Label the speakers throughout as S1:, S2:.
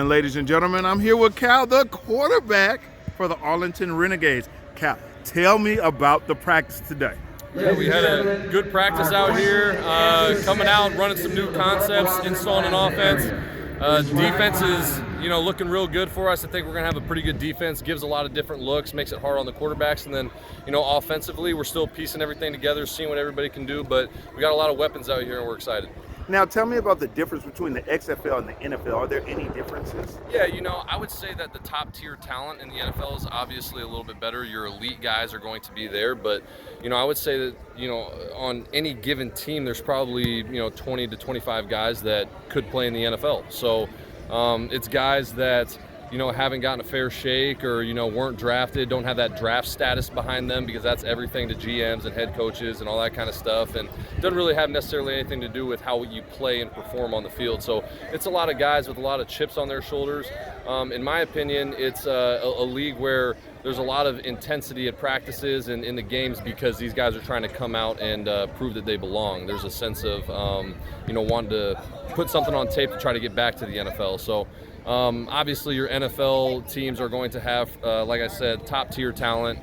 S1: ladies and gentlemen, I'm here with Cal, the quarterback for the Arlington Renegades. Cal, tell me about the practice today.
S2: Yeah, we had a good practice out here, coming out, running some new concepts, installing an offense. Defense is, looking real good for us. I think we're going to have a pretty good defense. Gives a lot of different looks, makes it hard on the quarterbacks. And then, offensively, we're still piecing everything together, seeing what everybody can do. But we got a lot of weapons out here, and we're excited.
S1: Now, tell me about the difference between the XFL and the NFL. Are there any differences?
S2: Yeah, I would say that the top-tier talent in the NFL is obviously a little bit better. Your elite guys are going to be there. But, I would say that, on any given team, there's probably, 20 to 25 guys that could play in the NFL. So it's guys that, haven't gotten a fair shake or, weren't drafted, don't have that draft status behind them, because that's everything to GMs and head coaches and all that kind of stuff, and doesn't really have necessarily anything to do with how you play and perform on the field. So it's a lot of guys with a lot of chips on their shoulders. In my opinion, it's a league where there's a lot of intensity at practices and in the games, because these guys are trying to come out and prove that they belong. There's a sense of, wanting to put something on tape to try to get back to the NFL. So obviously your NFL teams are going to have, like I said, top-tier talent,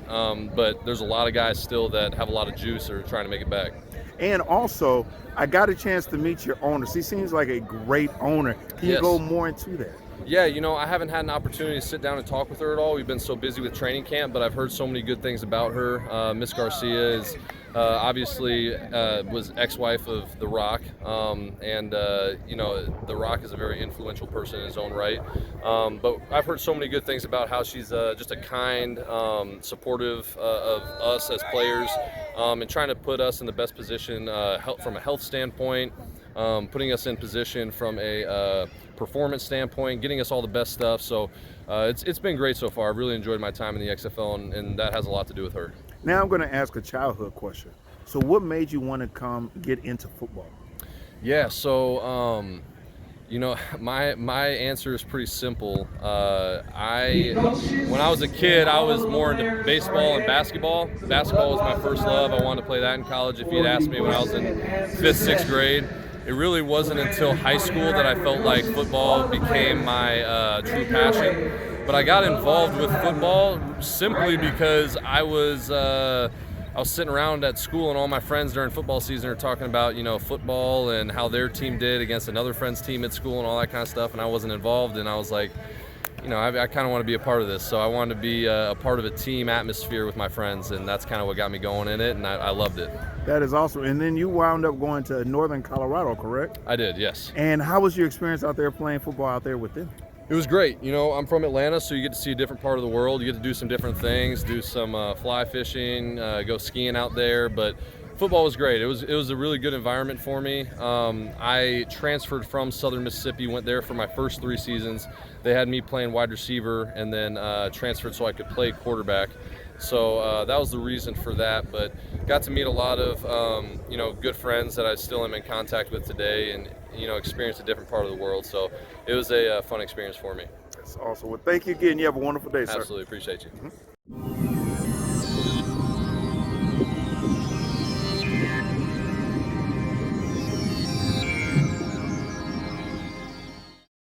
S2: but there's a lot of guys still that have a lot of juice or are trying to make it back.
S1: And also, I got a chance to meet your owner. She seems like a great owner. Can you go more into that?
S2: Yeah, I haven't had an opportunity to sit down and talk with her at all. We've been so busy with training camp, but I've heard so many good things about her. Miss Garcia is obviously was ex-wife of The Rock, and The Rock is a very influential person in his own right. But I've heard so many good things about how she's just a kind, supportive of us as players, and trying to put us in the best position from a health standpoint, putting us in position from a performance standpoint, getting us all the best stuff. So it's been great so far. I've really enjoyed my time in the XFL, and that has a lot to do with her.
S1: Now I'm going to ask a childhood question. So what made you want to get into football?
S2: Yeah, so my answer is pretty simple. When I was a kid, I was more into baseball and basketball. Basketball was my first love. I wanted to play that in college. If you'd asked me when I was in 5th, 6th grade, it really wasn't until high school that I felt like football became my true passion. But I got involved with football simply because I was sitting around at school, and all my friends during football season are talking about, football and how their team did against another friend's team at school and all that kind of stuff, and I wasn't involved, and I was like, I kind of want to be a part of this. So I wanted to be a part of a team atmosphere with my friends, and that's kind of what got me going in it, and I loved it.
S1: That is awesome. And then you wound up going to Northern Colorado, correct?
S2: I did, yes.
S1: And how was your experience out there playing football out there with them?
S2: It was great. I'm from Atlanta, so you get to see a different part of the world. You get to do some different things, do some fly fishing, go skiing out there. But football was great. It was a really good environment for me. I transferred from Southern Mississippi, went there for my first 3 seasons. They had me playing wide receiver, and then transferred so I could play quarterback. So that was the reason for that. But got to meet a lot of good friends that I still am in contact with today, and experience a different part of the world. So it was a fun experience for me.
S1: That's awesome. Well, thank you again. You have a wonderful day, sir.
S2: Absolutely. Appreciate you.